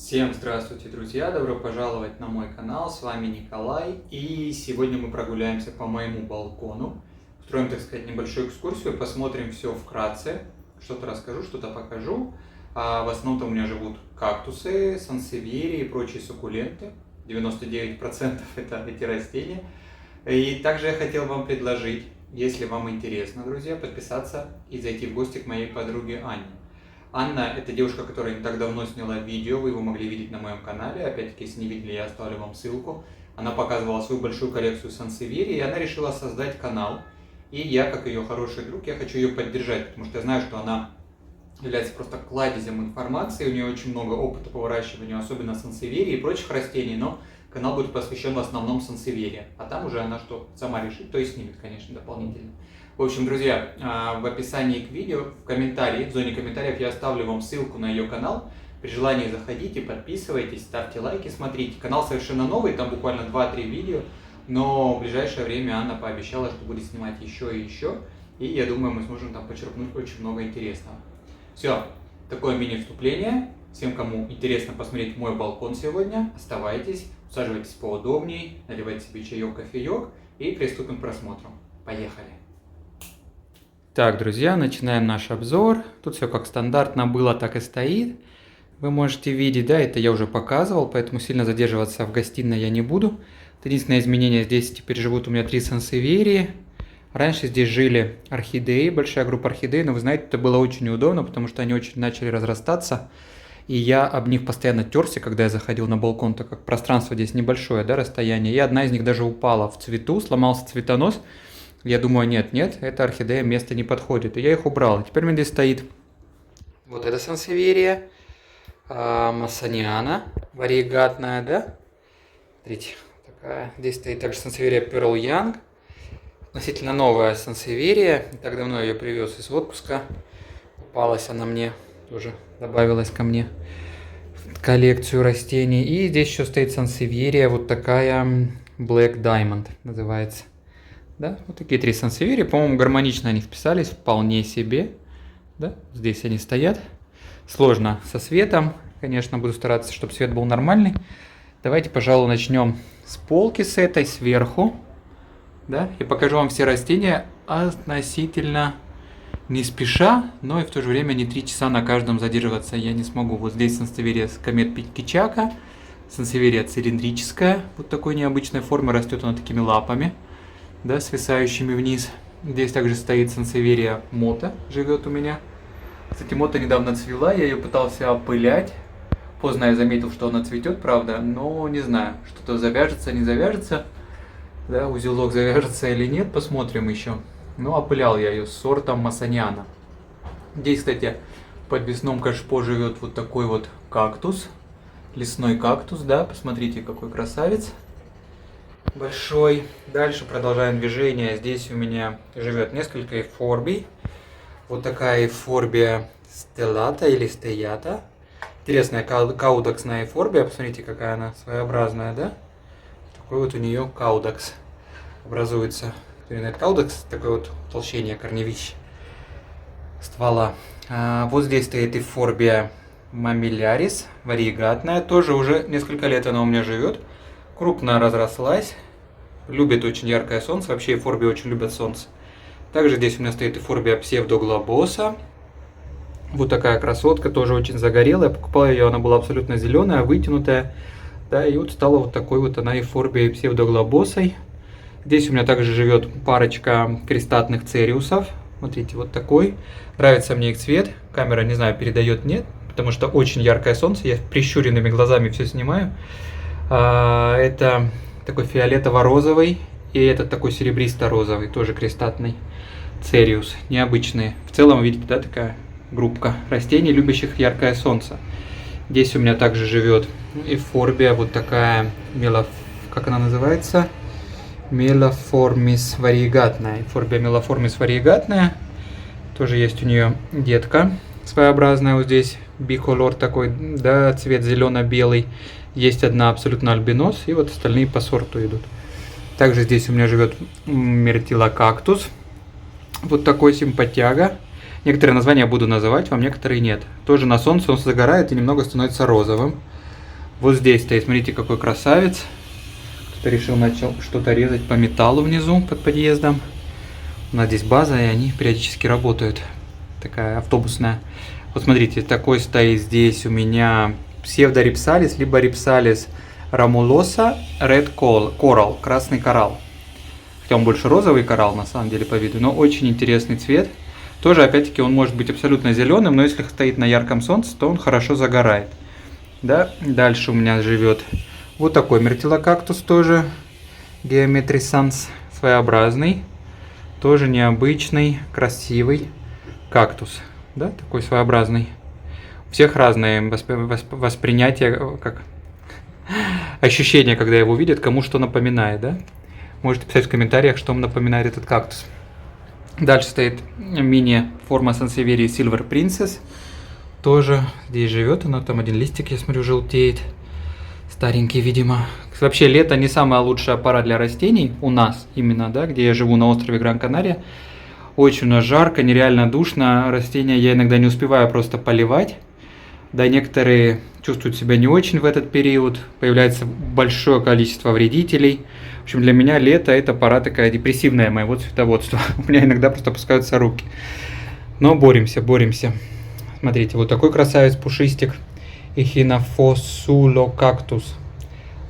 Всем здравствуйте, друзья! Добро пожаловать на мой канал, с вами Николай. И сегодня мы прогуляемся по моему балкону. Устроим, так сказать, небольшую экскурсию, посмотрим все вкратце. Что-то расскажу, что-то покажу. В основном-то у меня живут кактусы, сансевьерии и прочие суккуленты. 99% это эти растения. И также я хотел вам предложить, если вам интересно, друзья, подписаться и зайти в гости к моей подруге Анне. Анна – это девушка, которая не так давно сняла видео, вы его могли видеть на моем канале. Опять-таки, если не видели, я оставлю вам ссылку. Она показывала свою большую коллекцию сансевьерии, и она решила создать канал. И я, как ее хороший друг, я хочу ее поддержать, потому что я знаю, что она является просто кладезем информации. У нее очень много опыта по выращиванию, особенно сансевьерии и прочих растений, но канал будет посвящен в основном сансевьерии. А там уже она что сама решит, то и снимет, конечно, дополнительно. В общем, друзья, в описании к видео, в зоне комментариев я оставлю вам ссылку на ее канал. При желании заходите, подписывайтесь, ставьте лайки, смотрите. Канал совершенно новый, там буквально 2-3 видео, но в ближайшее время Анна пообещала, что будет снимать еще и еще. И я думаю, мы сможем там почерпнуть очень много интересного. Все, такое мини-вступление. Всем, кому интересно посмотреть мой балкон сегодня, оставайтесь, усаживайтесь поудобнее, наливайте себе чаек, кофеек и приступим к просмотру. Поехали! Так, друзья, начинаем наш обзор. Тут все как стандартно было, так и стоит. Вы можете видеть, да, это я уже показывал, поэтому сильно задерживаться в гостиной я не буду. Единственное изменение, здесь теперь живут у меня 3 сансевьерии. Раньше здесь жили орхидеи, большая группа орхидей, но вы знаете, это было очень неудобно, потому что они очень начали разрастаться. И я об них постоянно терся, когда я заходил на балкон, так как пространство здесь небольшое, да, расстояние. И одна из них даже упала в цвету, сломался цветонос. Я думаю, нет, эта орхидея место не подходит. И я их убрал. Теперь у меня здесь стоит вот эта сансевьерия, массаниана, вариегатная, да? Смотрите, такая. Здесь стоит также сансевьерия Pearl Young. Относительно новая сансевьерия. Не так давно я ее привез из отпуска. Попалась она мне, тоже добавилась ко мне в коллекцию растений. И здесь еще стоит сансевьерия, вот такая Black Diamond называется. Да, вот такие 3 сансевьерии, по-моему, гармонично они вписались, вполне себе. Да, здесь они стоят. Сложно со светом, конечно, буду стараться, чтобы свет был нормальный. Давайте, пожалуй, начнем с полки с этой, сверху. Да, и покажу вам все растения относительно не спеша, но и в то же время не 3 часа на каждом задерживаться я не смогу. Вот здесь сансевьерия Комет Кичака, сансевьерия цилиндрическая, вот такой необычной формы, растет она такими лапами. Да, свисающими вниз. Здесь также стоит сансевьерия Мота, живет у меня. Кстати, Мота недавно цвела, я ее пытался опылять. Поздно я заметил, что она цветет, правда, но не знаю, что-то завяжется, не завяжется. Да, узелок завяжется или нет, посмотрим еще. Но опылял я ее с сортом массаниана. Здесь, кстати, в подвесном кашпо живет вот такой вот кактус. Лесной кактус, да, посмотрите, какой красавец. Большой. Дальше продолжаем движение. Здесь у меня живет несколько эйфорбий. Вот такая эйфорбия стеллата или стеята. Интересная каудаксная эйфорбия. Посмотрите, какая она своеобразная, да? Такой вот у нее каудакс образуется. Каудакс, такое вот утолщение корневища ствола. Вот здесь стоит эйфорбия мамиллярис, вариегатная. Тоже уже несколько лет она у меня живет. Крупно разрослась, любит очень яркое солнце, вообще эйфорбии очень любят солнце. Также здесь у меня стоит эйфорбия псевдоглобоса. Вот такая красотка, тоже очень загорелая. Покупал ее, она была абсолютно зеленая, вытянутая. Да, и вот стала вот такой вот она эйфорбией псевдоглобосой. Здесь у меня также живет парочка крестатных цериусов. Смотрите, вот такой. Нравится мне их цвет. Камера, не знаю, передает, нет, потому что очень яркое солнце. Я прищуренными глазами все снимаю. Это такой фиолетово-розовый, и этот такой серебристо-розовый, тоже крестатный цериус, необычные. В целом, видите, да, такая группка растений, любящих яркое солнце. Здесь у меня также живет эйфорбия, вот такая, как она называется? Мелоформис вариегатная. Эйфорбия мелоформис вариегатная. Тоже есть у нее детка своеобразная вот здесь, биколор такой, да, цвет зелено-белый. Есть одна абсолютно альбинос, и вот остальные по сорту идут. Также здесь у меня живет мертилокактус. Вот такой симпатяга. Некоторые названия буду называть вам, некоторые нет. Тоже на солнце он загорает и немного становится розовым. Вот здесь стоит, смотрите, какой красавец. Кто-то решил начал что-то резать по металлу внизу под подъездом. У нас здесь база, и они периодически работают. Такая автобусная. Вот смотрите, такой стоит здесь у меня псевдорипсалис, либо рипсалис рамулоса Red Coral, красный коралл. Хотя он больше розовый коралл, на самом деле, по виду, но очень интересный цвет. Тоже, опять-таки, он может быть абсолютно зеленым, но если стоит на ярком солнце, то он хорошо загорает. Да? Дальше у меня живет вот такой мертилокактус тоже, Geometrisans, своеобразный, тоже необычный, красивый кактус. Да? Такой своеобразный. У всех разные воспринятия, как ощущения, когда его видят, кому что напоминает, да? Можете писать в комментариях, что вам напоминает этот кактус. Дальше стоит мини-форма сансеверии Silver Princess. Тоже здесь живет она, там один листик, я смотрю, желтеет. Старенький, видимо. Вообще, лето не самая лучшая пора для растений у нас, именно, да, где я живу на острове Гран-Канария. Очень у нас жарко, нереально душно. Растения я иногда не успеваю просто поливать. Да, некоторые чувствуют себя не очень в этот период. Появляется большое количество вредителей. В общем, для меня лето это пора такая депрессивная моего цветоводства. У меня иногда просто опускаются руки. Но боремся, боремся. Смотрите, вот такой красавец пушистик. Echinophossulocactus.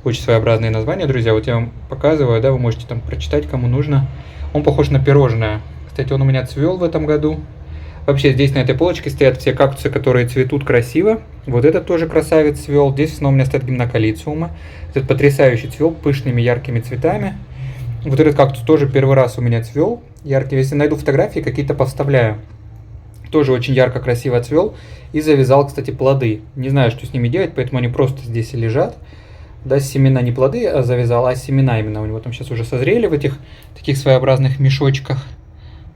Очень своеобразные названия, друзья. Вот я вам показываю, да, вы можете там прочитать, кому нужно. Он похож на пирожное. Кстати, он у меня цвел в этом году. Вообще, здесь на этой полочке стоят все кактусы, которые цветут красиво. Вот этот тоже красавец цвел. Здесь снова у меня стоит гимнокалициума. Этот потрясающий цвел, пышными яркими цветами. Вот этот кактус тоже первый раз у меня цвел. Яркий. Если найду фотографии, какие-то повставляю. Тоже очень ярко, красиво цвел. И завязал, кстати, плоды. Не знаю, что с ними делать, поэтому они просто здесь и лежат. Да, семена не плоды завязал, а семена именно. У него там сейчас уже созрели в этих таких своеобразных мешочках.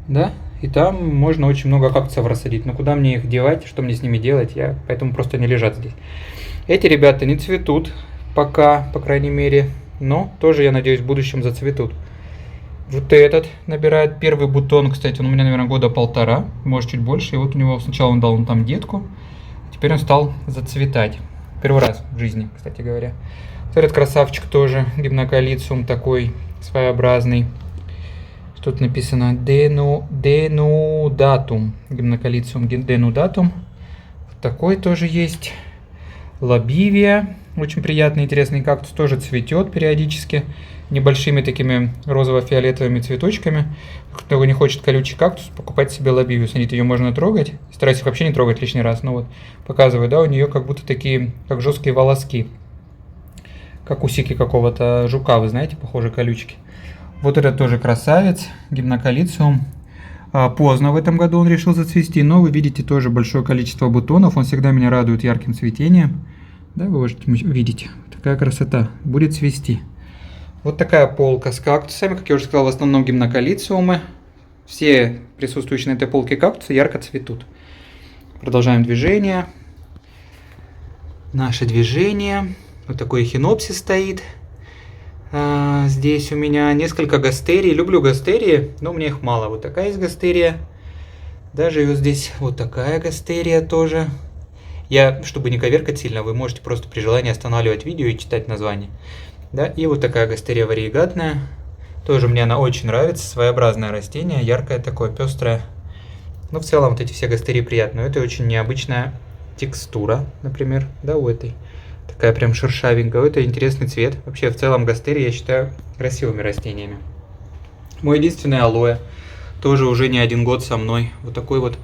Да? И там можно очень много кактусов рассадить. Но куда мне их девать, что мне с ними делать, поэтому просто не лежат здесь. Эти ребята не цветут пока, по крайней мере. Но тоже, я надеюсь, в будущем зацветут. Вот этот набирает первый бутон. Кстати, он у меня, наверное, года полтора, может чуть больше. И вот у него сначала он дал там детку. Теперь он стал зацветать. Первый раз в жизни, кстати говоря. Этот красавчик тоже, гимнокалициум такой своеобразный. Тут написано денудатум. Гимнокалициум денудатум. Такой тоже есть. Лабивия. Очень приятный, интересный кактус. Тоже цветет периодически. Небольшими такими розово-фиолетовыми цветочками. Кто не хочет колючий кактус, покупать себе лабивию. Смотрите, ее можно трогать. Стараюсь их вообще не трогать лишний раз. Но вот показываю, да, у нее как будто такие, как жесткие волоски. Как усики какого-то жука, вы знаете, похоже, колючки. Вот этот тоже красавец, гимнокалициум. Поздно в этом году он решил зацвести, но вы видите тоже большое количество бутонов. Он всегда меня радует ярким цветением. Да, вы можете видеть, такая красота, будет цвести. Вот такая полка с кактусами, как я уже сказал, в основном гимнокалициумы. Все присутствующие на этой полке кактусы ярко цветут. Продолжаем движение. Наше движение. Вот такой эхинопсис стоит. Здесь у меня несколько гастерий. Люблю гастерии, но у меня их мало. Вот такая есть гастерия. Да, живет здесь вот такая гастерия тоже. Чтобы не коверкать сильно, вы можете просто при желании останавливать видео и читать название. Да, и вот такая гастерия вариегатная. Тоже мне она очень нравится. Своеобразное растение, яркое такое, пестрое. Но в целом вот эти все гастерии приятные. Это очень необычная текстура, например, да, у этой. Такая прям шершавенькая. Это интересный цвет. Вообще, в целом, гастерии я считаю красивыми растениями. Мой единственный алоэ. Тоже уже не один год со мной. Вот такой вот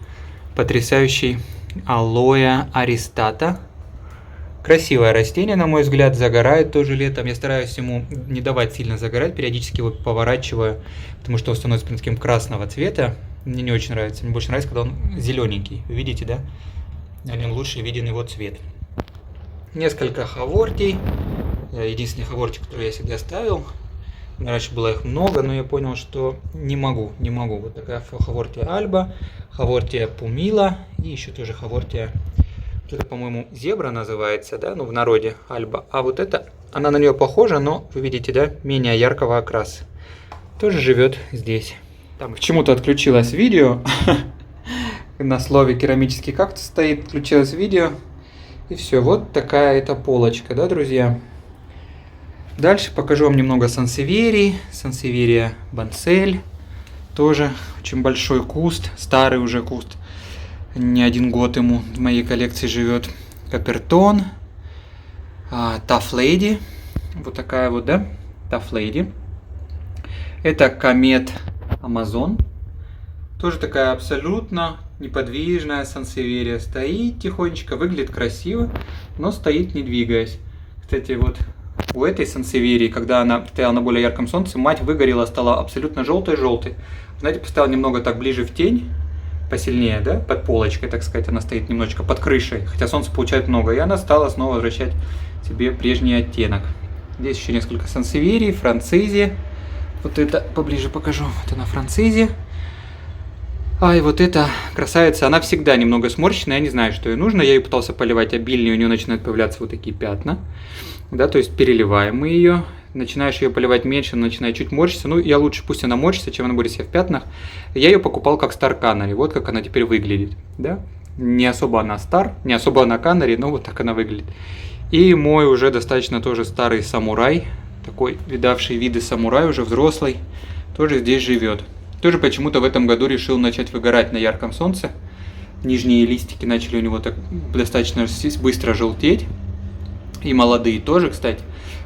потрясающий алоэ аристата. Красивое растение, на мой взгляд, загорает тоже летом. Я стараюсь ему не давать сильно загорать. Периодически его поворачиваю, потому что он становится таким красного цвета. Мне не очень нравится. Мне больше нравится, когда он зелененький. Вы видите, да? На нем лучше виден его цвет. Несколько хавортий. Единственный хавортик, который я себе оставил. Раньше было их много, но я понял, что не могу. Вот такая хавортия альба, хавортия пумила и еще тоже хавортия, это, по-моему, зебра называется, да, ну в народе альба. А вот это, она на нее похожа, но вы видите, да, менее яркого окраса. Тоже живет здесь. Там почему-то отключилось видео. На слове керамический кактус стоит, отключилось видео. И все, вот такая эта полочка, да, друзья. Дальше покажу вам немного сансеверий. Сансеверия бансель. Тоже очень большой куст, старый уже куст. Не один год ему в моей коллекции живет. Капертон. Tough Lady. Вот такая вот, да? Tough Lady. Это комет Амазон. Тоже такая абсолютно неподвижная сансеверия. Стоит тихонечко, выглядит красиво, но стоит не двигаясь. Кстати, вот у этой сансеверии, когда она стояла на более ярком солнце, мать выгорела, стала абсолютно желтой-желтой. Знаете, поставила немного так ближе в тень, посильнее, да, под полочкой, так сказать, она стоит немножечко под крышей, хотя солнце получает много, и она стала снова возвращать себе прежний оттенок. Здесь еще несколько сансеверий, францизи. Вот это поближе покажу, вот она францизи. И вот эта красавица, она всегда немного сморщенная, я не знаю, что ей нужно. Я ее пытался поливать обильнее, у нее начинают появляться вот такие пятна. Да, то есть переливаем мы ее. Начинаешь ее поливать меньше, она начинает чуть морщиться. Ну, я лучше пусть она морщится, чем она будет вся в пятнах. Я ее покупал как Star Canary, вот как она теперь выглядит. Да? Не особо она Star, не особо она Canary, но вот так она выглядит. И мой уже достаточно тоже старый самурай, такой видавший виды самурай, уже взрослый, тоже здесь живет. Тоже почему-то в этом году решил начать выгорать на ярком солнце. Нижние листики начали у него так достаточно быстро желтеть. И молодые тоже, кстати.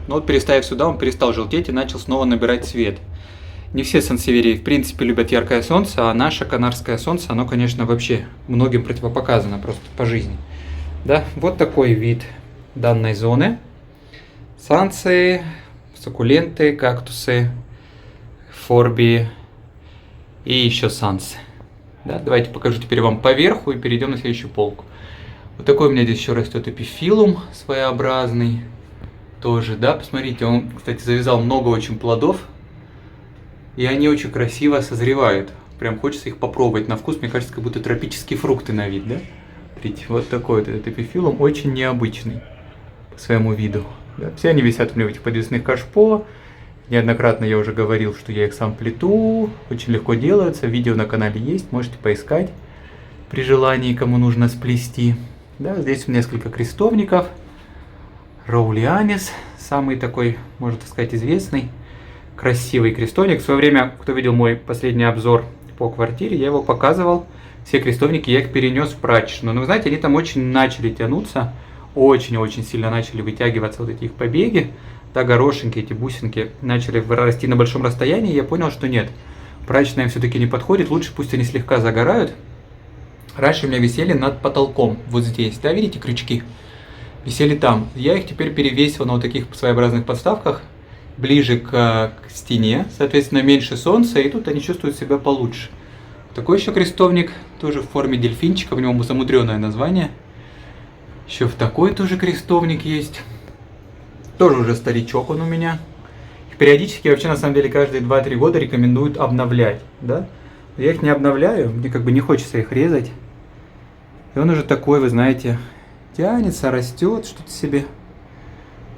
Но вот переставив сюда, он перестал желтеть и начал снова набирать цвет. Не все сансеверии, в принципе, любят яркое солнце, а наше канарское солнце, оно, конечно, вообще многим противопоказано просто по жизни. Да, вот такой вид данной зоны. Санции, суккуленты, кактусы, форби и еще сансы. Да, давайте покажу теперь вам поверху и перейдем на следующую полку. Вот такой у меня здесь еще растет эпифилум своеобразный. Тоже, да, посмотрите, он, кстати, завязал много очень плодов. И они очень красиво созревают. Прям хочется их попробовать на вкус. Мне кажется, как будто тропические фрукты на вид, да? Смотрите, вот такой вот этот эпифилум, очень необычный по своему виду. Да? Все они висят у меня в этих подвесных кашпо. Неоднократно я уже говорил, что я их сам плету. Очень легко делаются. Видео на канале есть, можете поискать при желании, кому нужно сплести. Да, здесь несколько крестовников. Роулианис, самый такой, можно так сказать, известный, красивый крестовник. В свое время, кто видел мой последний обзор по квартире, я его показывал. Все крестовники я их перенес в прачечную. Но вы знаете, они там очень начали тянуться, очень-очень сильно начали вытягиваться вот эти их побеги. Да, горошинки, эти бусинки начали расти на большом расстоянии. Я понял, что нет, прачечная им все-таки не подходит. Лучше пусть они слегка загорают. Раньше у меня висели над потолком, вот здесь, да, видите, крючки? Висели там. Я их теперь перевесил на вот таких своеобразных подставках, ближе к стене, соответственно, меньше солнца, и тут они чувствуют себя получше. Такой еще крестовник, тоже в форме дельфинчика, у него замудренное название. Еще в такой тоже крестовник есть. Тоже уже старичок он у меня. И периодически, вообще, на самом деле, каждые 2-3 года рекомендуют обновлять, да? Я их не обновляю, мне как бы не хочется их резать. И он уже такой, вы знаете, тянется, растет, что-то себе.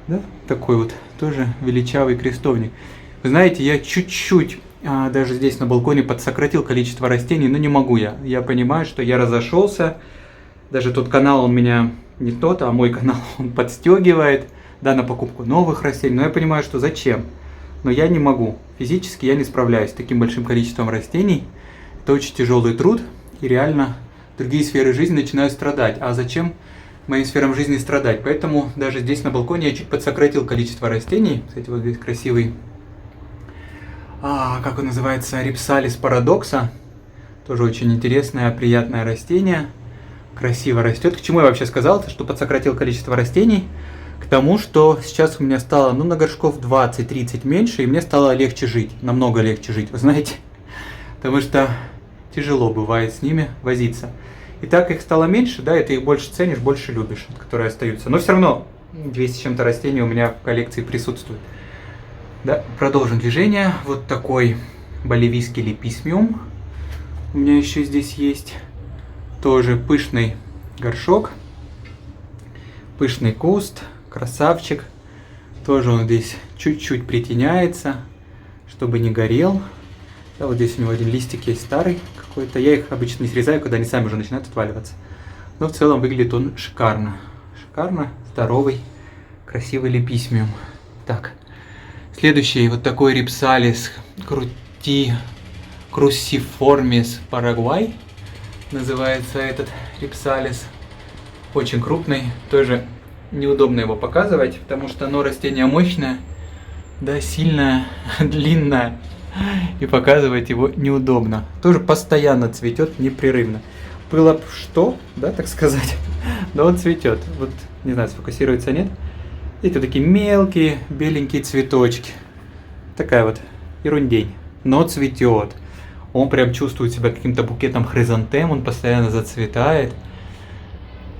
Да? Такой вот тоже величавый крестовник. Вы знаете, я чуть-чуть даже здесь на балконе подсократил количество растений, но не могу я. Я понимаю, что я разошелся. Даже тот канал он меня, не тот, а мой канал, он подстегивает, да, на покупку новых растений. Но я понимаю, что зачем. Но я не могу. Физически я не справляюсь с таким большим количеством растений. Это очень тяжелый труд. И реально другие сферы жизни начинают страдать. А зачем моим сферам жизни страдать? Поэтому даже здесь на балконе я чуть подсократил количество растений. Кстати, вот здесь красивый, как он называется, Рипсалис парадокса. Тоже очень интересное, приятное растение. Красиво растет. К чему я вообще сказал, что подсократил количество растений? К тому, что сейчас у меня стало, на горшков 20-30 меньше, и мне стало легче жить. Намного легче жить, вы знаете. Потому что тяжело бывает с ними возиться. И так их стало меньше, да, и ты их больше ценишь, больше любишь, которые остаются. Но все равно 200 с чем-то растений у меня в коллекции присутствует. Да, продолжим движение. Вот такой боливийский леписмиум у меня еще здесь есть. Тоже пышный горшок, пышный куст, красавчик. Тоже он здесь чуть-чуть притеняется, чтобы не горел. Да, вот здесь у него один листик есть старый какой-то. Я их обычно не срезаю, когда они сами уже начинают отваливаться. Но в целом выглядит он шикарно. шикарно, здоровый, красивый леписмиум. Так, следующий вот такой рипсалис Cruciformis Paraguay. Называется этот рипсалис. Очень крупный, тоже неудобно его показывать, потому что оно растение мощное, да, сильное, длинное, и показывать его неудобно. Тоже постоянно цветет непрерывно. Было бы что, да, так сказать, но он цветет. Вот, не знаю, сфокусируется, нет. Эти такие мелкие беленькие цветочки. Такая вот ерундень, но цветет. Он прям чувствует себя каким-то букетом хризантем, он постоянно зацветает.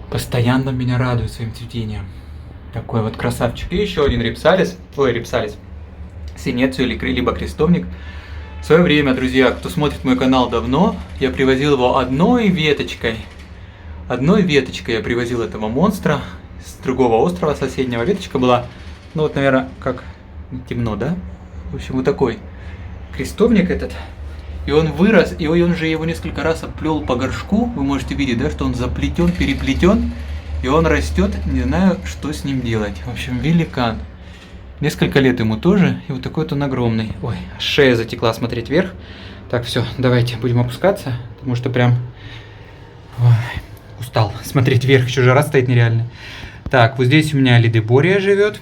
Постоянно меня радует своим цветением. Такой вот красавчик. И еще один рипсалис, синецию либо крестовник. В свое время, друзья, кто смотрит мой канал давно, я привозил его одной веточкой. Одной веточкой я привозил этого монстра с другого острова соседнего. Веточка была, ну вот, наверное, как темно, да? В общем, вот такой крестовник этот. И он вырос, и он же его несколько раз оплел по горшку. Вы можете видеть, да, что он заплетен, переплетен. И он растет, не знаю, что с ним делать. В общем, великан. Несколько лет ему тоже, и вот такой вот он огромный. Ой, шея затекла смотреть вверх. Так, все, давайте будем опускаться, потому что прям устал смотреть вверх, еще жара стоит нереально. Так, вот здесь у меня лидебория живет.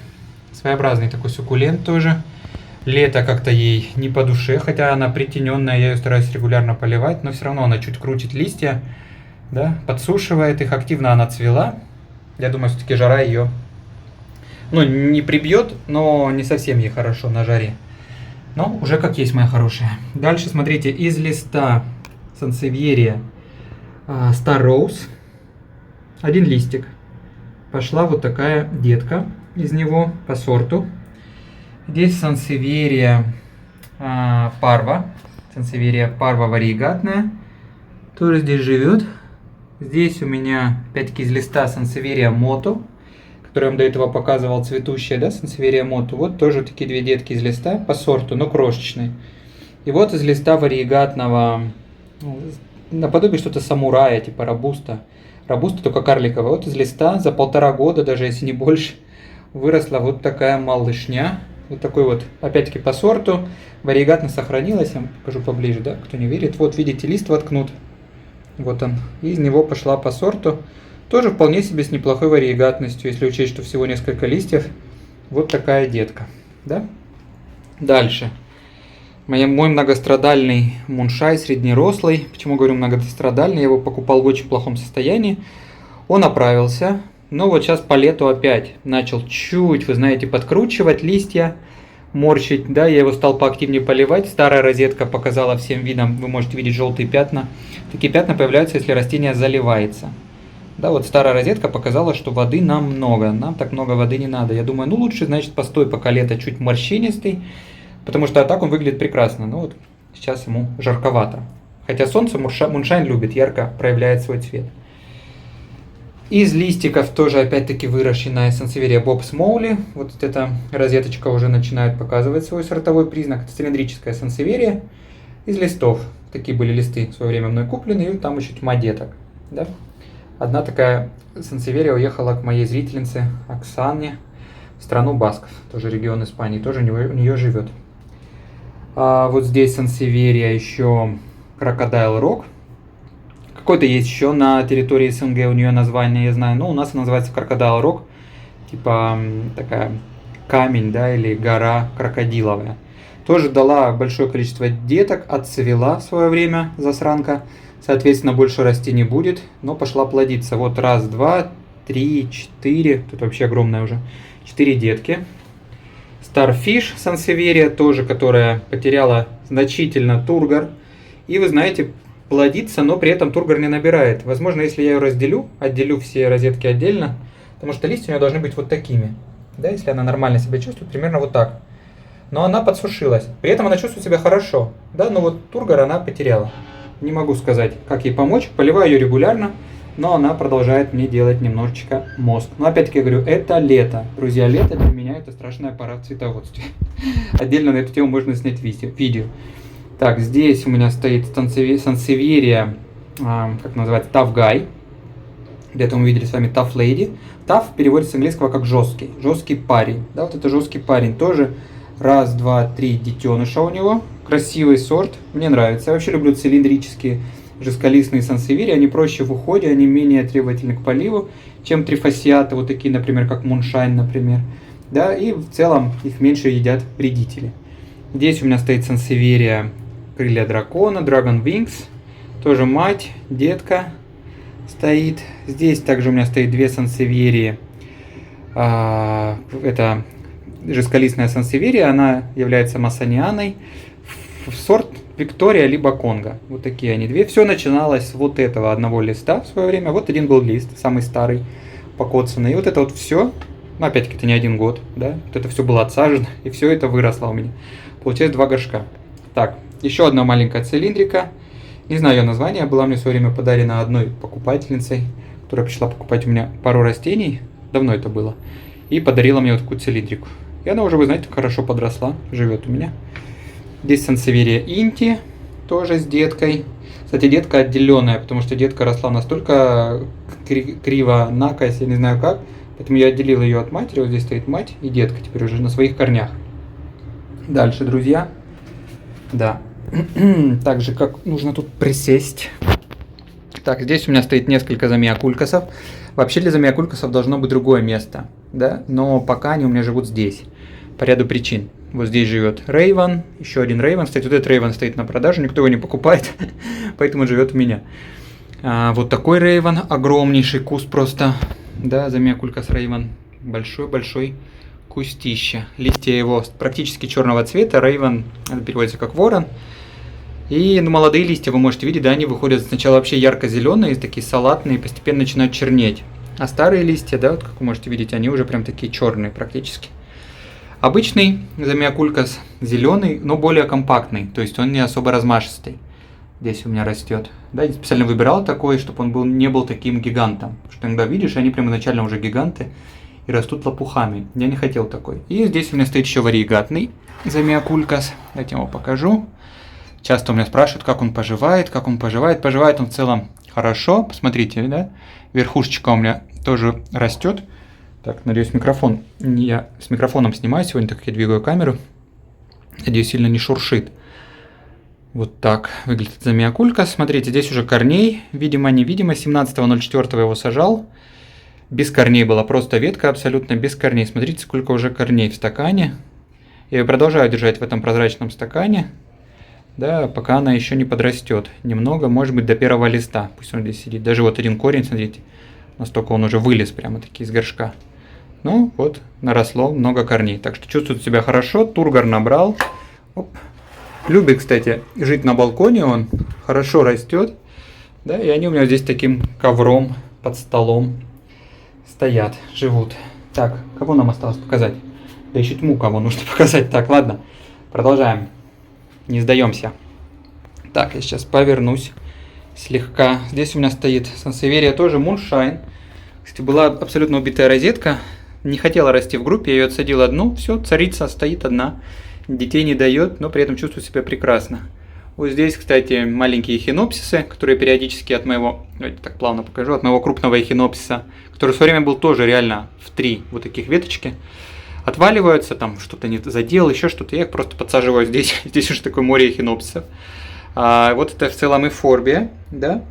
Своеобразный такой суккулент тоже. Лето как-то ей не по душе, хотя она притененная, я ее стараюсь регулярно поливать, но все равно она чуть крутит листья, да, подсушивает их, активно она цвела. Я думаю, все-таки жара ее, ну, не прибьет, но не совсем ей хорошо на жаре. Но уже как есть, моя хорошая. Дальше, смотрите, из листа сансевьерия Star Rose, один листик. Пошла вот такая детка из него по сорту. Здесь сансевьерия парва, сансевьерия парва варигатная, тоже здесь живет. Здесь у меня опять-таки из листа сансевьерия мото, который я вам до этого показывал, цветущая, да, сансевьерия мото. Вот тоже такие две детки из листа по сорту, но крошечные. И вот из листа варигатного, наподобие что-то самурая, типа робуста. Робуста только карликовая. Вот из листа за 1,5 года, даже если не больше, выросла вот такая малышня. Вот такой вот, опять-таки по сорту, варигатно сохранилась, я вам покажу поближе, да, кто не верит. Вот видите, лист воткнут, вот он, и из него пошла по сорту, тоже вполне себе с неплохой варигатностью, если учесть, что всего несколько листьев. Вот такая детка, да. Дальше, мой многострадальный муншай среднерослый. Почему говорю многострадальный? Я его покупал в очень плохом состоянии, он оправился. Но вот сейчас по лету опять начал чуть, вы знаете, подкручивать листья, морщить, да, я его стал поактивнее поливать. Старая розетка показала всем видом, вы можете видеть желтые пятна. Такие пятна появляются, если растение заливается. Да, вот старая розетка показала, что воды нам много, нам так много воды не надо. Я думаю, ну лучше, значит, постой, пока лето чуть морщинистый, потому что так он выглядит прекрасно. Ну вот сейчас ему жарковато. Хотя солнце муншайн любит, ярко проявляет свой цвет. Из листиков тоже опять-таки выращенная сансевьерия Боб Смоули. Вот эта розеточка уже начинает показывать свой сортовой признак. Это цилиндрическая сансевьерия. Из листов. Такие были листы в свое время мной куплены. И там еще тьма деток. Да? Одна такая сансевьерия уехала к моей зрительнице Оксане в страну Басков. Тоже регион Испании. Тоже у нее живет. А вот здесь сансевьерия еще Crocodile Rock. Какой-то есть еще на территории СНГ, у нее название, я знаю, но у нас она называется Crocodile Rock, типа такая камень, да, или гора крокодиловая. Тоже дала большое количество деток, отцвела в свое время засранка, соответственно, больше расти не будет, но пошла плодиться. Вот раз, два, три, 4, тут вообще огромная уже, 4 детки. Starfish сансевьерия тоже, которая потеряла значительно тургор, и вы знаете, плодится, но при этом тургор не набирает. Возможно, если я ее разделю, отделю все розетки отдельно, потому что листья у нее должны быть вот такими. Да, если она нормально себя чувствует, примерно вот так. Но она подсушилась. При этом она чувствует себя хорошо. Да, но вот тургор она потеряла. Не могу сказать, как ей помочь. Поливаю ее регулярно, но она продолжает мне делать немножечко мозг. Но опять-таки я говорю, это лето. Друзья, лето для меня это страшная пора в цветоводстве. Отдельно на эту тему можно снять видео. Так, здесь у меня стоит сансевьерия, как называется, Тавгай. Где-то мы видели с вами Tough Lady. Tough переводится с английского как жесткий. Жесткий парень. Да, вот это жесткий парень. Тоже раз, два, три детеныша у него. Красивый сорт. Мне нравится. Я вообще люблю цилиндрические жестколистные сансевири. Они проще в уходе, они менее требовательны к поливу, чем трифасиаты, вот такие, например, как Moonshine, например. Да, и в целом их меньше едят вредители. Здесь у меня стоит сансеверия крылья дракона, Dragon Wings. Тоже мать, детка стоит. Здесь также у меня стоит две сансеверии. Это жестколистная сансеверия, она является массанианой. Сорт Виктория либо Конго. Вот такие они две. Все начиналось с вот этого одного листа в свое время. Вот один был лист, самый старый, покоцанный. И вот это вот все, ну опять-таки это не один год, да, вот это все было отсажено, и все это выросло у меня. Получается 2 горшка. Так, еще одна маленькая цилиндрика. Не знаю ее название, была мне в свое время подарена одной покупательницей, которая пришла покупать у меня пару растений, давно это было, и подарила мне вот такую цилиндрику. И она уже, вы знаете, хорошо подросла, живет у меня. Здесь сансеверия Инти, тоже с деткой. Кстати, детка отделенная, потому что детка росла настолько криво, накось, я не знаю как, поэтому я отделил ее от матери. Вот здесь стоит мать и детка теперь уже на своих корнях. Дальше, друзья. Да. Также как нужно тут присесть. Так, здесь у меня стоит несколько замиокулькасов. Вообще для замиокулькасов должно быть другое место, да, но пока они у меня живут здесь, по ряду причин. Вот здесь живет Рейвен, еще один Рейвен стоит. Вот этот Рейвен стоит на продажу, никто его не покупает, поэтому он живет у меня. Вот такой Рейвен, огромнейший куст просто, да, замиокулькас Рейвен, большой-большой кустище. Листья его практически черного цвета, Рейвен, это переводится как ворон. И молодые листья вы можете видеть, да, они выходят сначала вообще ярко-зеленые, такие салатные, постепенно начинают чернеть. А старые листья, да, вот как вы можете видеть, они уже прям такие черные практически. Обычный замиокулькас зеленый, но более компактный, то есть он не особо размашистый. Здесь у меня растет. Да, я специально выбирал такой, чтобы он не был таким гигантом. Потому что иногда видишь, они прямо изначально уже гиганты и растут лопухами. Я не хотел такой. И здесь у меня стоит еще варигатный замиокулькас. Давайте я его покажу. Часто у меня спрашивают, как он поживает, Поживает он в целом хорошо. Посмотрите, да, верхушечка у меня тоже растет. Так, надеюсь, микрофон. Я с микрофоном снимаю сегодня, так как я двигаю камеру. Надеюсь, сильно не шуршит. Вот так выглядит замиокулькас. Смотрите, здесь уже корней, видимо-невидимо. 17.04 его сажал. Без корней была просто ветка, абсолютно без корней. Смотрите, сколько уже корней в стакане. Я ее продолжаю держать в этом прозрачном стакане. Да, пока она еще не подрастет. Немного, может быть, до первого листа. Пусть он здесь сидит. Даже вот один корень, смотрите. Настолько он уже вылез прямо-таки из горшка. Ну, вот, наросло много корней. Так что чувствует себя хорошо. Тургор набрал. Оп. Любит, кстати, жить на балконе. Он хорошо растет. Да, и они у меня здесь таким ковром под столом стоят, живут. Так, кого нам осталось показать? Да еще тьму кого нужно показать. Так, ладно, продолжаем. Не сдаемся. Так, я сейчас повернусь слегка. Здесь у меня стоит сансеверия тоже Moonshine. Кстати, была абсолютно убитая розетка. Не хотела расти в группе, я ее отсадил одну. Все, царица стоит одна. Детей не дает, но при этом чувствует себя прекрасно. Вот здесь, кстати, маленькие эхинопсисы, которые периодически от моего, давайте так плавно покажу, от моего крупного эхинопсиса, который в свое время был тоже реально в 3 вот таких веточки, отваливаются, там что-то не задел, еще что-то, я их просто подсаживаю здесь. Здесь уже такое море эхинопсисов. Вот это в целом эфорбия, да,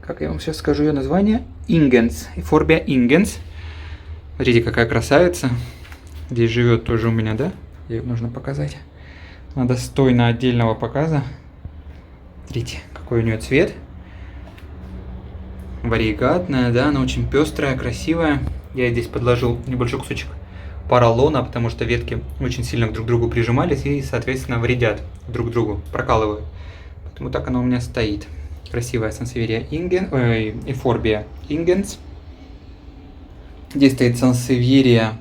как я вам сейчас скажу ее название, Ingens, эфорбия Ingens. Смотрите, какая красавица, здесь живет тоже у меня, да, ее нужно показать. Она достойна отдельного показа. Смотрите, какой у нее цвет. Варигатная, да, она очень пестрая, красивая. Я здесь подложил небольшой кусочек поролона, потому что ветки очень сильно друг к другу прижимались и, соответственно, вредят друг другу, прокалывают. Поэтому так она у меня стоит. Красивая сансеверия эфорбия Ingens. Здесь стоит сансеверия.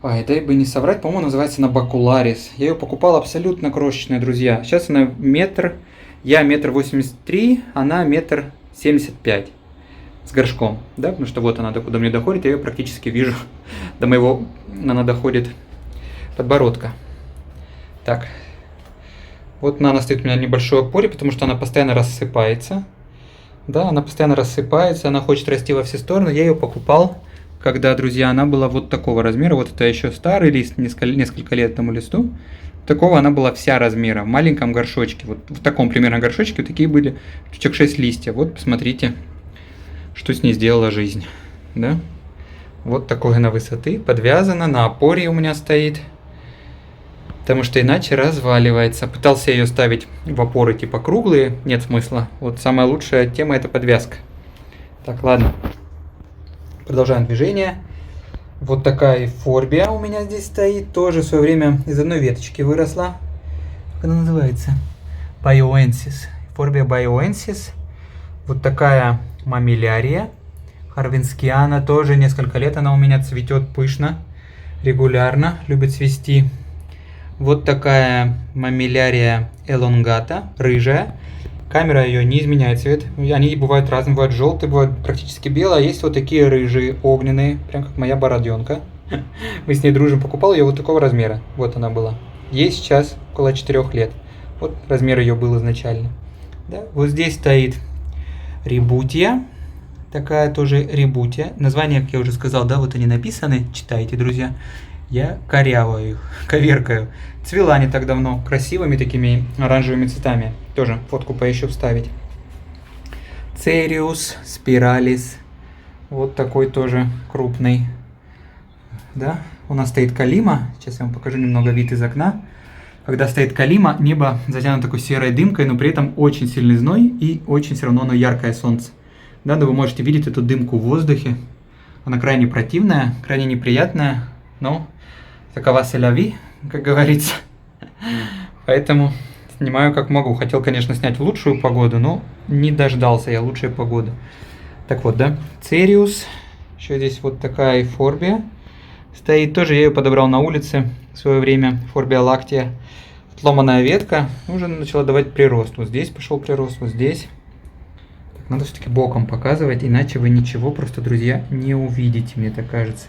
Ой, дай бы не соврать, по-моему, называется она Bacularis. Я ее покупал абсолютно крошечная, друзья. Сейчас она метр, я 1,83 м, она 1,75 м с горшком, да, потому что вот она докуда мне доходит, я ее практически вижу, до моего, она доходит подбородка. Так, вот она стоит у меня в небольшой опоре, потому что она постоянно рассыпается. Да, она постоянно рассыпается, она хочет расти во все стороны. Я ее покупал, когда, друзья, она была вот такого размера. Вот это еще старый лист, несколько лет этому листу. Такого она была вся размера, в маленьком горшочке. Вот в таком примерно горшочке такие были, штучек 6 листьев. Вот посмотрите, что с ней сделала жизнь. Да? Вот такой она высоты, подвязана, на опоре у меня стоит. Потому что иначе разваливается. Пытался ее ставить в опоры типа круглые, нет смысла. Вот самая лучшая тема это подвязка. Так, ладно. Продолжаем движение. Вот такая эйфорбия у меня здесь стоит. Тоже в свое время из одной веточки выросла. Как она называется? Bioensis. Эйфорбия Bioensis. Вот такая мамилярия. Харвинскиана. Тоже несколько лет она у меня цветет пышно. Регулярно. Любит цвести. Вот такая мамилярия элонгата. Рыжая. Камера ее не изменяет цвет. Они бывают разные, бывают желтые, бывают практически белые. А есть вот такие рыжие, огненные, прям как моя бороденка. Мы с ней дружим, покупал ее вот такого размера. Вот она была. Ей сейчас около 4 лет. Вот размер ее был изначально. Да? Вот здесь стоит ребутия. Такая тоже ребутия. Названия, как я уже сказал, да, вот они написаны. Читайте, друзья. Я коряваю их, коверкаю. Цвела не так давно, красивыми такими оранжевыми цветами. Тоже фотку поищу вставить. Цериус спиралис. Вот такой тоже крупный. Да, у нас стоит калима. Сейчас я вам покажу немного вид из окна. Когда стоит калима, небо затянуто такой серой дымкой, но при этом очень сильный зной и очень все равно оно яркое солнце. Да, вы можете видеть эту дымку в воздухе. Она крайне противная, крайне неприятная, но такова селяви, как говорится. Поэтому снимаю как могу. Хотел, конечно, снять в лучшую погоду, но не дождался я лучшей погоды. Так вот, да, Цериус. Еще здесь вот такая эйфорбия стоит. Тоже я ее подобрал на улице в свое время. Эйфорбия лактия. Отломанная ветка. Уже начала давать прирост. Вот здесь пошел прирост, вот здесь. Так, надо все-таки боком показывать, иначе вы ничего просто, друзья, не увидите, мне так кажется.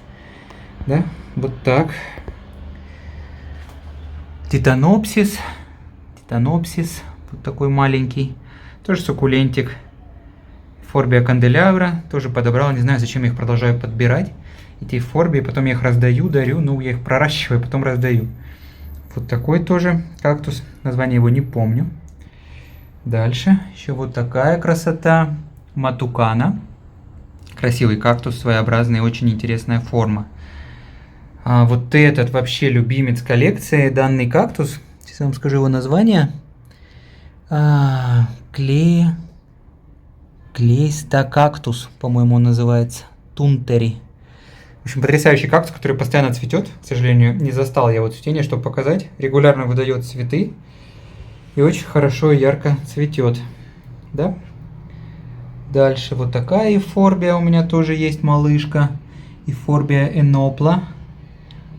Да, вот так. Титанопсис. Титанопсис. Вот такой маленький. Тоже суккулентик. Эйфорбия канделябра. Тоже подобрал. Не знаю, зачем я их продолжаю подбирать. Эти эйфорбии. Потом я их раздаю, дарю. Ну, я их проращиваю, потом раздаю. Вот такой тоже кактус. Название его не помню. Дальше. Еще вот такая красота. Матукана. Красивый кактус. Своеобразная, очень интересная форма. А вот этот вообще любимец коллекции, данный кактус, сейчас я вам скажу его название, клейстокактус, по-моему, он называется, тунтери. В общем, потрясающий кактус, который постоянно цветет, к сожалению, не застал я его цветение, чтобы показать, регулярно выдает цветы и очень хорошо и ярко цветет, да? Дальше вот такая эйфорбия у меня тоже есть, малышка, эйфорбия энопла.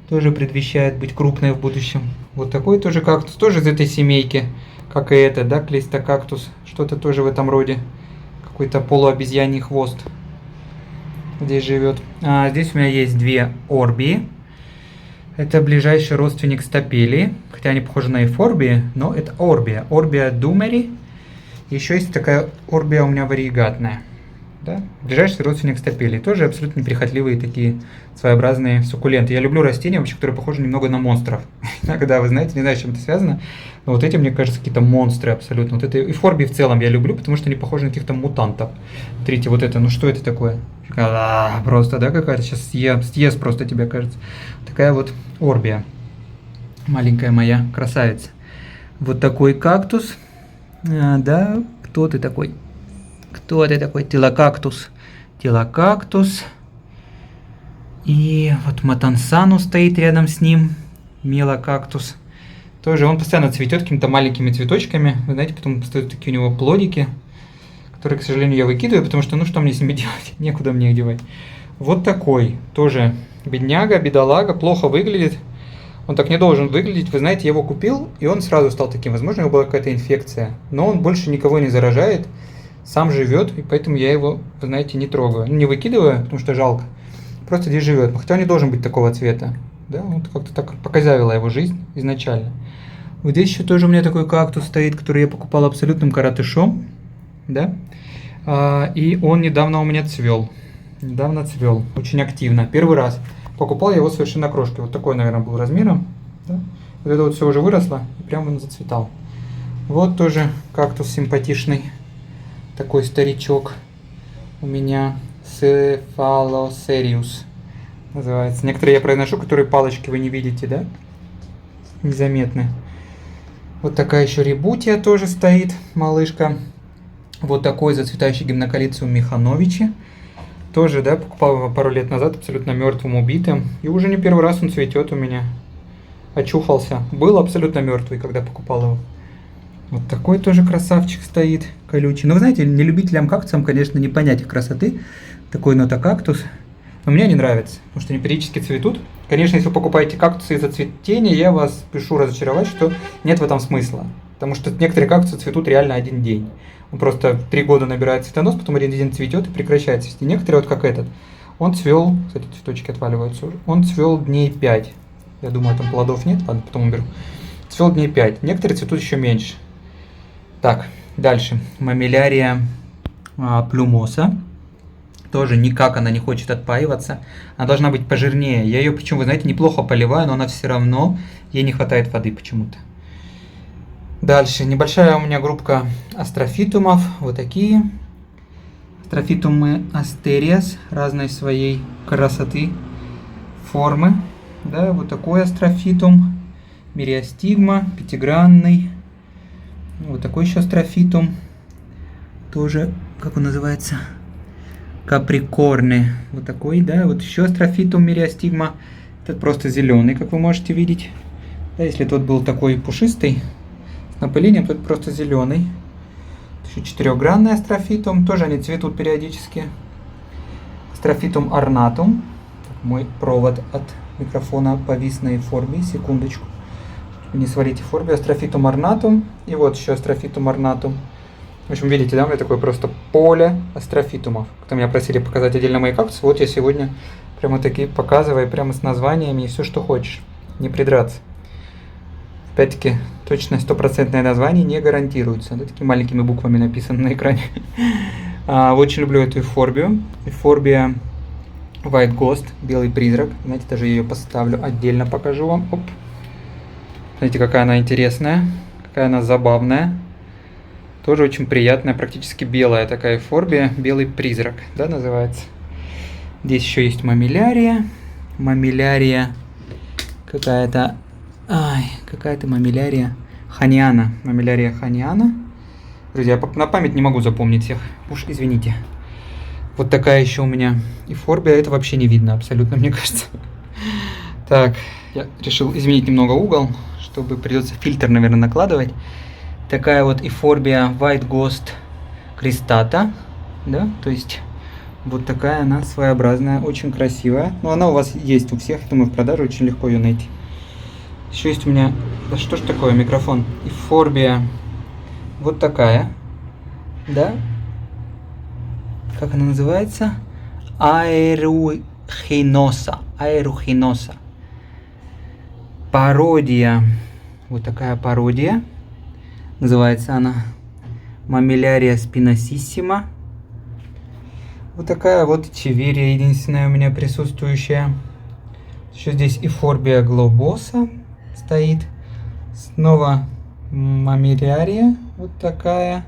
Тоже предвещает быть крупной в будущем. Вот такой тоже кактус, тоже из этой семейки, как и это, да, клейстокактус. Что-то тоже в этом роде. Какой-то полуобезьяний хвост здесь живет. А здесь у меня есть две орбии. Это ближайший родственник стапелии. Хотя они похожи на эйфорбии, но это орбия. Орбия думери. Еще есть такая орбия у меня вариегатная. Да? Ближайший родственник стапелии. Тоже абсолютно неприхотливые такие своеобразные суккуленты. Я люблю растения, вообще, которые похожи немного на монстров. Иногда, вы знаете, не знаю, с чем это связано, но вот эти, мне кажется, какие-то монстры абсолютно. Вот это эйфорбии в целом я люблю, потому что они похожи на каких-то мутантов. Смотрите, вот это, ну что это такое? Просто, да, какая-то сейчас съест просто тебя, кажется. Такая вот орбия. Маленькая моя красавица. Вот такой кактус. Да, кто ты такой? Кто это такой? Телокактус. Телокактус. И вот Матансану стоит рядом с ним. Мелокактус. Тоже он постоянно цветет какими-то маленькими цветочками. Вы знаете, потом стоят такие у него плодики, которые, к сожалению, я выкидываю, потому что, ну, что мне с ними делать? Некуда мне их девать. Вот такой. Тоже бедняга, бедолага. Плохо выглядит. Он так не должен выглядеть. Вы знаете, я его купил, и он сразу стал таким. Возможно, у него была какая-то инфекция. Но он больше никого не заражает. Сам живет, и поэтому я его, вы знаете, не трогаю. Ну, не выкидываю, потому что жалко. Просто здесь живет. Хотя он не должен быть такого цвета. Да, вот как-то так показавила его жизнь изначально. Вот здесь еще тоже у меня такой кактус стоит, который я покупал абсолютным коротышом. Да. И он недавно у меня цвел. Недавно цвел. Очень активно. Первый раз. Покупал я его совершенно крошкой. Вот такой, наверное, был размером. Да? Вот это вот все уже выросло. И прям он зацветал. Вот тоже кактус симпатичный. Такой старичок. У меня Cephalocereus называется. Некоторые я произношу, которые палочки вы не видите, да? Незаметны. Вот такая еще ребутия тоже стоит, малышка. Вот такой зацветающий гимнокалициум Михановичи. Тоже, да, покупал его пару лет назад, абсолютно мертвым, убитым. И уже не первый раз он цветет у меня. Очухался. Был абсолютно мертвый, когда покупал его. Вот такой тоже красавчик стоит, колючий. Но вы знаете, не любителям кактусам, конечно, не понять их красоты. Такой нота-кактус. Но мне они нравятся, потому что они периодически цветут. Конечно, если вы покупаете кактусы из-за цветения, я вас спешу разочаровать, что нет в этом смысла. Потому что некоторые кактусы цветут реально один день. Он просто 3 года набирает цветонос, потом один день цветет и прекращает цвести. Некоторые, вот как этот, он цвел, кстати, цветочки отваливаются уже, он цвел дней 5. Я думаю, там плодов нет, ладно, потом уберу. Цвел дней 5. Некоторые цветут еще меньше. Так, дальше. Мамилярия плюмоса. Тоже никак она не хочет отпаиваться. Она должна быть пожирнее. Я ее, почему, вы знаете, неплохо поливаю, но она все равно, ей не хватает воды почему-то. Дальше. Небольшая у меня группка астрофитумов. Вот такие. Астрофитумы астериас. Разной своей красоты, формы. Да, вот такой астрофитум. Мириостигма, пятигранный. Вот такой еще астрофитум. Тоже, как он называется? Каприкорны. Вот такой, да. Вот еще астрофитум мириостигма. Этот просто зеленый, как вы можете видеть. Да, если тот был такой пушистый, с напылением, то это просто зеленый. Еще 4-гранный астрофитум. Тоже они цветут периодически. Астрофитум орнатум. Мой провод от микрофона повис на эйфорбии. Секундочку. Не свалите форби, астрофитум орнатум. И вот еще астрофитум орнатум. В общем, видите, да, у меня такое просто поле астрофитумов. Кто меня просили показать отдельно мои кактусы, вот я сегодня прямо такие показываю, прямо с названиями и все, что хочешь. Не придраться. Опять-таки, точное 100% название не гарантируется. Да, такими маленькими буквами написано на экране. Очень люблю эту эйфорбию. Эйфорбия White Ghost, белый призрак. Знаете, даже ее поставлю отдельно, покажу вам. Оп. Смотрите, какая она интересная, какая она забавная. Тоже очень приятная, практически белая такая эйфорбия. Белый призрак, да, называется. Здесь еще есть мамилярия. Мамилярия какая-то... какая-то мамилярия ханиана. Мамилярия ханиана. Друзья, на память не могу запомнить всех. Уж извините. Вот такая еще у меня эйфорбия. Это вообще не видно абсолютно, мне кажется. Так, я решил изменить немного угол, чтобы придется фильтр, наверное, накладывать. Такая вот эйфорбия White Ghost крестата, да, то есть вот такая она своеобразная, очень красивая. Но она у вас есть у всех, думаю, в продаже очень легко ее найти. Еще есть у меня, да что ж такое, микрофон, эйфорбия вот такая, да, как она называется? Аэрухиноса. Пародия. Вот такая пародия. Называется она Мамилярия спиносиссима. Вот такая вот чеверия единственная у меня присутствующая. Еще здесь эйфорбия глобоса стоит. Снова мамилярия. Вот такая.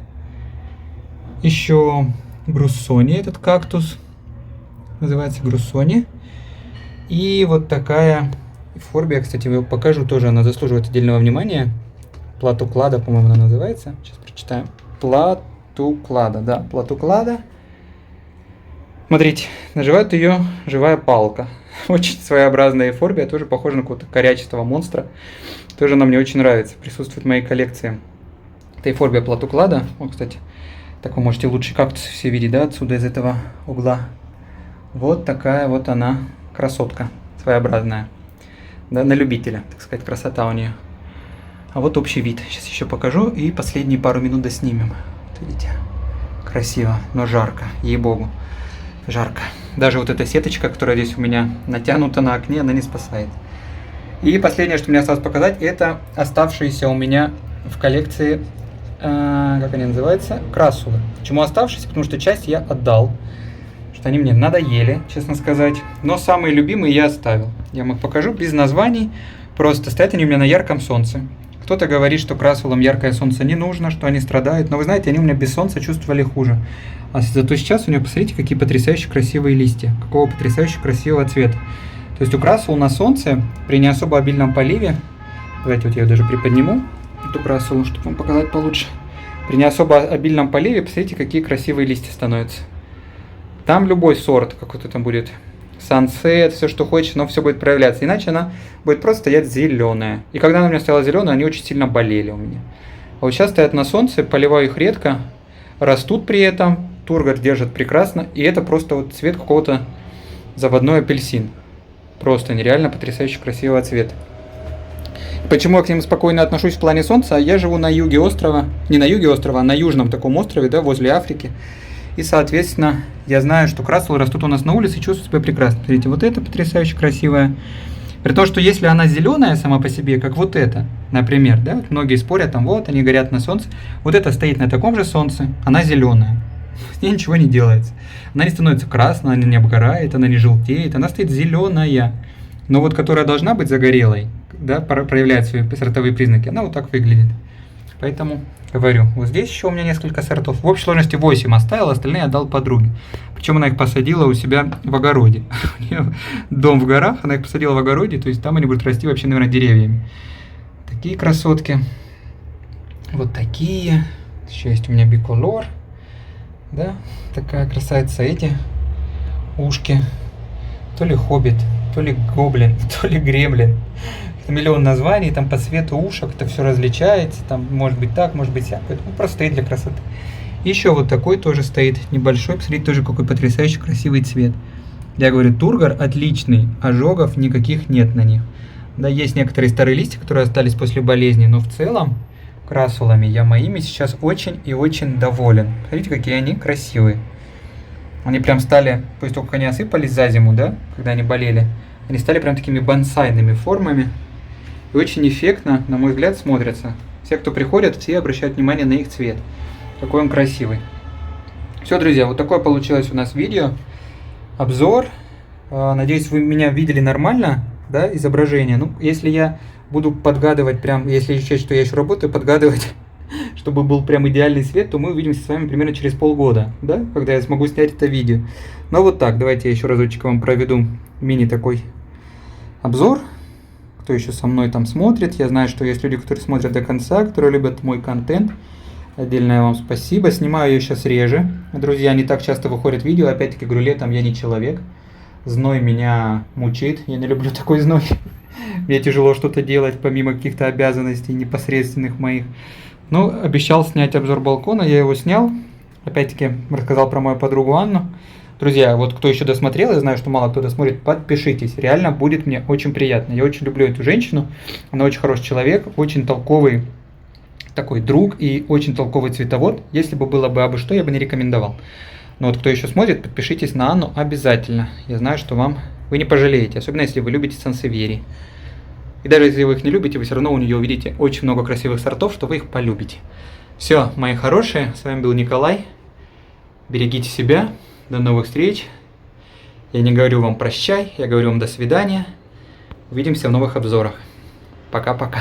Еще бруссони этот кактус. Называется бруссони. И вот такая эйфорбия, кстати, я покажу, тоже она заслуживает отдельного внимания. Платуклада, по-моему, она называется. Сейчас прочитаем. Платуклада, да, платуклада. Смотрите, называют ее живая палка. Очень своеобразная эйфорбия, тоже похожа на какого-то корячистого монстра. Тоже она мне очень нравится, присутствует в моей коллекции. Это эйфорбия платуклада. Вот, кстати, так вы можете лучше кактусы все видеть, да, отсюда, из этого угла. Вот такая вот она, красотка своеобразная. Да, на любителя, так сказать, красота у нее. А вот общий вид. Сейчас еще покажу и последние пару минут доснимем. Вот видите, красиво, но жарко, ей-богу, жарко. Даже вот эта сеточка, которая здесь у меня натянута на окне, она не спасает. И последнее, что мне осталось показать, это оставшиеся у меня в коллекции как они называются, красулы. Почему оставшиеся? Потому что часть я отдал, что они мне надоели, честно сказать. Но самые любимые я оставил. Я вам их покажу без названий, просто стоят они у меня на ярком солнце. Кто-то говорит, что красулам яркое солнце не нужно, что они страдают, но вы знаете, они у меня без солнца чувствовали хуже. А зато сейчас у него, посмотрите, какие потрясающе красивые листья, какого потрясающе красивого цвета. То есть у красул на солнце при не особо обильном поливе, давайте вот я ее даже приподниму, эту красулу, чтобы вам показать получше. При не особо обильном поливе, посмотрите, какие красивые листья становятся. Там любой сорт, какой-то там будет сансет, все что хочешь, но все будет проявляться. Иначе она будет просто стоять зеленая. И когда она у меня стояла зеленая, они очень сильно болели у меня. А вот сейчас стоят на солнце, поливаю их редко, растут при этом, тургор держит прекрасно, и это просто вот цвет какого-то заводной апельсин. Просто нереально потрясающе красивого цвета. Почему я к ним спокойно отношусь в плане солнца? Я живу на юге острова, не на юге острова, а на южном таком острове, да, возле Африки. И, соответственно, я знаю, что красулы растут у нас на улице и чувствуют себя прекрасно. Смотрите, вот это потрясающе красивая. При том, что если она зеленая сама по себе, как вот эта, например, да, вот многие спорят, там вот они горят на солнце, вот это стоит на таком же солнце, она зеленая. С ней ничего не делается. Она не становится красной, она не обгорает, она не желтеет, она стоит зеленая. Но вот которая должна быть загорелой, да, проявляет свои сортовые признаки, она вот так выглядит. Поэтому говорю, вот здесь еще у меня несколько сортов. В общей сложности 8 оставил, остальные отдал подруге. Причем она их посадила у себя в огороде. У нее дом в горах, она их посадила в огороде, то есть там они будут расти вообще, наверное, деревьями. Такие красотки. Вот такие. Еще есть у меня биколор. Да, такая красавица. Эти ушки. То ли хоббит, то ли гоблин, то ли гремлин. Миллион названий, там по цвету ушек это все различается, там может быть так, может быть так, поэтому просто стоит для красоты. Еще вот такой тоже стоит, небольшой, посмотрите, тоже какой потрясающий красивый цвет. Я говорю, тургор отличный, ожогов никаких нет на них. Да, есть некоторые старые листья, которые остались после болезни, но в целом красулами я моими сейчас очень и очень доволен. Смотрите, какие они красивые. Они прям стали, после того, как они осыпались за зиму, да, когда они болели, они стали прям такими бонсайными формами. И очень эффектно, на мой взгляд, смотрятся. Все, кто приходят, все обращают внимание на их цвет. Какой он красивый. Все, друзья, вот такое получилось у нас видео. Обзор. Надеюсь, вы меня видели нормально, да, изображение. Ну, если я буду подгадывать прям, если считать, что я еще работаю, подгадывать, чтобы был прям идеальный свет, то мы увидимся с вами примерно через полгода, да, когда я смогу снять это видео. Но вот так, давайте я еще разочек вам проведу мини такой обзор. Кто еще со мной там смотрит. Я знаю, что есть люди, которые смотрят до конца, которые любят мой контент. Отдельное вам спасибо. Снимаю ее сейчас реже. Друзья, не так часто выходят видео. Опять-таки, говорю, летом я не человек. Зной меня мучит. Я не люблю такой зной. Мне тяжело что-то делать, помимо каких-то обязанностей непосредственных моих. Но обещал снять обзор балкона. Я его снял. Опять-таки, рассказал про мою подругу Анну. Друзья, вот кто еще досмотрел, я знаю, что мало кто досмотрит, подпишитесь. Реально будет мне очень приятно. Я очень люблю эту женщину. Она очень хороший человек, очень толковый такой друг и очень толковый цветовод. Если бы было бы абы что, я бы не рекомендовал. Но вот кто еще смотрит, подпишитесь на Анну обязательно. Я знаю, что вы не пожалеете, особенно если вы любите сансевьери. И даже если вы их не любите, вы все равно у нее увидите очень много красивых сортов, что вы их полюбите. Все, мои хорошие, с вами был Николай. Берегите себя. До новых встреч. Я не говорю вам прощай, я говорю вам до свидания. Увидимся в новых обзорах. Пока-пока.